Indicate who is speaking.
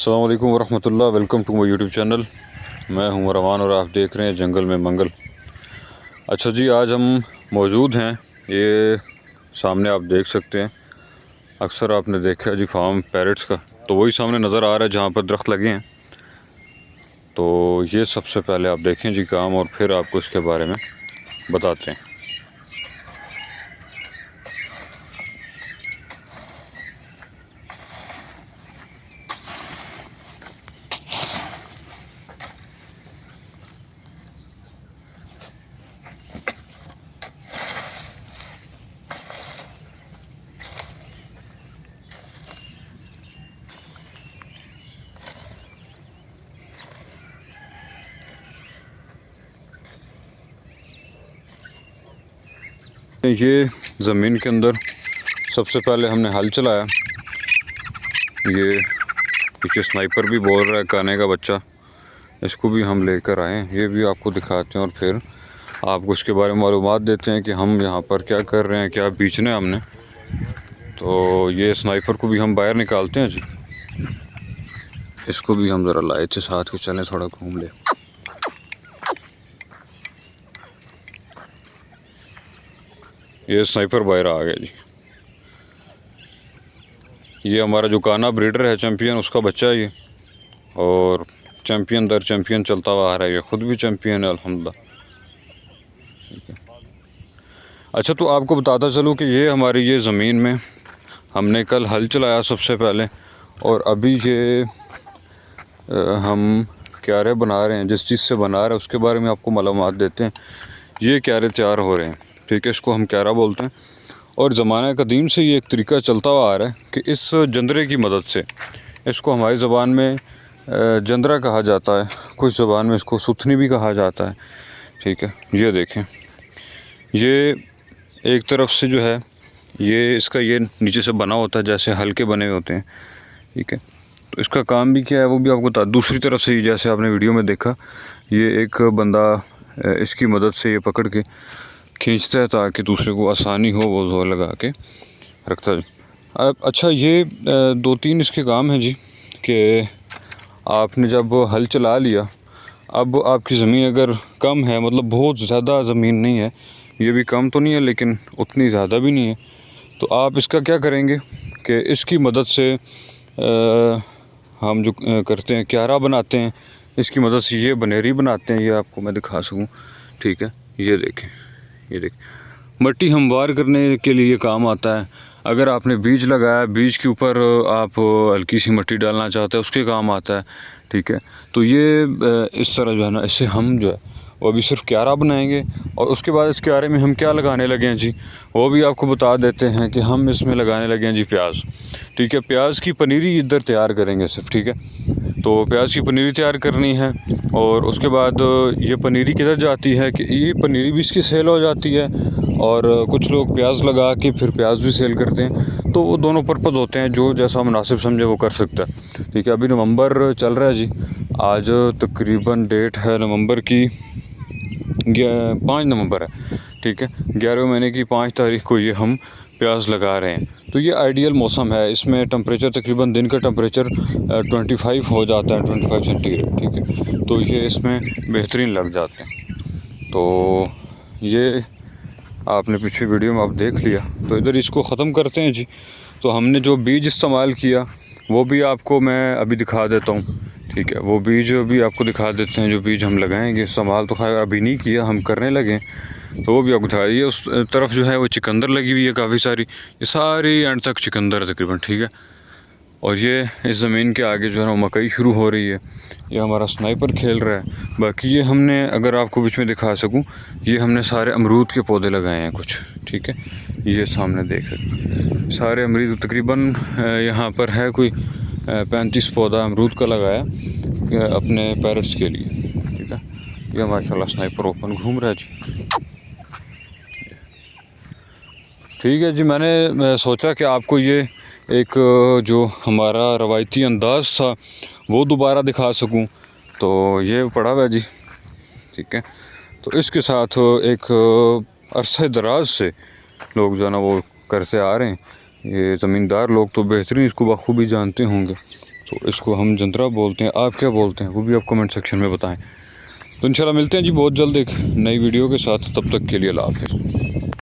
Speaker 1: अस्सलाम वालेकुम वरहमतुल्लाह। Welcome to my YouTube channel. मैं हूं रवान और आप देख रहे हैं जंगल में मंगल। अच्छा जी, आज हम मौजूद हैं, ये सामने आप देख सकते हैं। अक्सर आपने देखा है जी फार्म पैरट्स का, तो वही सामने नज़र आ रहा है जहाँ पर दरख्त लगे हैं। तो ये सबसे पहले आप देखें जी काम, और फिर आपको इसके बारे में बताते हैं। ये ज़मीन के अंदर सबसे पहले हमने हल चलाया। ये पीछे स्नाइपर भी बोल रहा है, काने का बच्चा, इसको भी हम लेकर आए हैं। ये भी आपको दिखाते हैं और फिर आपको इसके बारे में मालूमात देते हैं कि हम यहाँ पर क्या कर रहे हैं, क्या बेचना है हमने। तो ये स्नाइपर को भी हम बाहर निकालते हैं जी। इसको भी हम ज़रा लाइट से साथ के चलें, थोड़ा घूम ले। ये स्नाइपर बाहर आ गया जी। ये हमारा जो काना ब्रीडर है चैम्पियन, उसका बच्चा है ये, और चैम्पियन दर चैम्पियन चलता हुआ आ रहा है। ये ख़ुद भी चैम्पियन है अल्हम्दुलिल्लाह। अच्छा, तो आपको बताता चलूँ कि ये हमारी ये ज़मीन में हमने कल हल चलाया सबसे पहले, और अभी ये हम क्यारे बना रहे हैं। जिस चीज़ से बना रहे हैं उसके बारे में आपको मालूमात देते हैं। ये क्यारे तैयार हो रहे हैं, ठीक है, इसको हम क्यारा बोलते हैं। और ज़माना कदीम से ये एक तरीका चलता हुआ आ रहा है कि इस जंदरे की मदद से, इसको हमारी ज़बान में जंदरा कहा जाता है, कुछ ज़बान में इसको सुथनी भी कहा जाता है, ठीक है। ये देखें, ये एक तरफ से जो है ये इसका ये नीचे से बना होता है, जैसे हल्के बने हुए होते हैं, ठीक है। तो इसका काम भी क्या है वो भी आपको बता। दूसरी तरफ से जैसे आपने वीडियो में देखा, ये एक बंदा इसकी मदद से ये पकड़ के खींचता है ताकि दूसरे को आसानी हो, वो जोर लगा के रखता है। अब अच्छा, ये दो तीन इसके काम हैं जी कि आपने जब हल चला लिया, अब आपकी ज़मीन अगर कम है, मतलब बहुत ज़्यादा ज़मीन नहीं है, ये भी कम तो नहीं है लेकिन उतनी ज़्यादा भी नहीं है, तो आप इसका क्या करेंगे कि इसकी मदद से हम जो करते हैं क्यारा बनाते हैं, इसकी मदद से ये बनेरी बनाते हैं। ये आपको मैं दिखा सकूं, ठीक है। ये देखें, ये देखें, मिट्टी हमवार करने के लिए काम आता है। अगर आपने बीज लगाया, बीज के ऊपर आप हल्की सी मिट्टी डालना चाहते हैं, उसके काम आता है, ठीक है। तो ये इस तरह जो है ना, इससे हम जो है वो अभी सिर्फ क्यारा बनाएंगे, और उसके बाद इस क्यारे में हम क्या लगाने लगे हैं जी, वो भी आपको बता देते हैं कि हम इसमें लगाने लगे हैं जी प्याज, ठीक है। प्याज की पनीरी इधर तैयार करेंगे सिर्फ, ठीक है। तो प्याज की पनीरी तैयार करनी है, और उसके बाद ये पनीरी किधर जाती है कि ये पनीरी भी इसकी सेल हो जाती है, और कुछ लोग प्याज लगा के फिर प्याज भी सेल करते हैं। तो वो दोनों पर्पज़ होते हैं, जो जैसा मुनासिब समझे वो कर सकता है, ठीक है। अभी नवंबर चल रहा है जी, आज तकरीबन डेट है नवंबर की 5 नवंबर है, ठीक है। 11वें महीने की 5 तारीख को ये हम प्याज लगा रहे हैं। तो ये आइडियल मौसम है, इसमें टेम्परेचर तकरीबन दिन का टेम्परेचर 25 हो जाता है, 25 सेंटीग्रेड, ठीक है। तो ये इसमें बेहतरीन लग जाते हैं। तो ये आपने पीछे वीडियो में आप देख लिया। तो इधर इसको ख़त्म करते हैं जी। तो हमने जो बीज इस्तेमाल किया वो भी आपको मैं अभी दिखा देता हूँ, ठीक है। वो बीज भी आपको दिखा देते हैं, जो बीज हम लगाएंगे। इस्तेमाल तो खैर अभी नहीं किया, हम करने लगे, तो वो भी आपको दिखा। ये उस तरफ जो है वो चिकंदर लगी हुई है काफ़ी सारी, ये सारी एंड तक चिकंदर है तकरीबन, ठीक है। और ये इस ज़मीन के आगे जो है ना मकई शुरू हो रही है। ये हमारा स्नाइपर खेल रहा है। बाकी ये हमने, अगर आपको बीच में दिखा सकूं, ये हमने सारे अमरूद के पौधे लगाए हैं कुछ, ठीक है। ये सामने देख सकते सारे अमरूद, तकरीबन यहाँ पर है कोई 35 पौधा अमरूद का लगाया अपने पैरट्स के लिए, ठीक है। ये माशाल्लाह स्नाइपर ओपन घूम रहा है जी, ठीक है जी। मैंने सोचा कि आपको ये एक जो हमारा रवायती अंदाज़ था वो दोबारा दिखा सकूं, तो ये पड़ा हुआ है जी, ठीक है। तो इसके साथ एक अरसे दराज से लोग जो है ना वो करते आ रहे हैं। ये ज़मींदार लोग तो बेहतरीन इसको बखूबी जानते होंगे। तो इसको हम जंतरा बोलते हैं। आप क्या बोलते हैं वो भी आप कमेंट सेक्शन में बताएं। तो इंशाल्लाह मिलते हैं जी बहुत जल्द एक नई वीडियो के साथ। तब तक के लिए अल्लाह हाफ़िज़।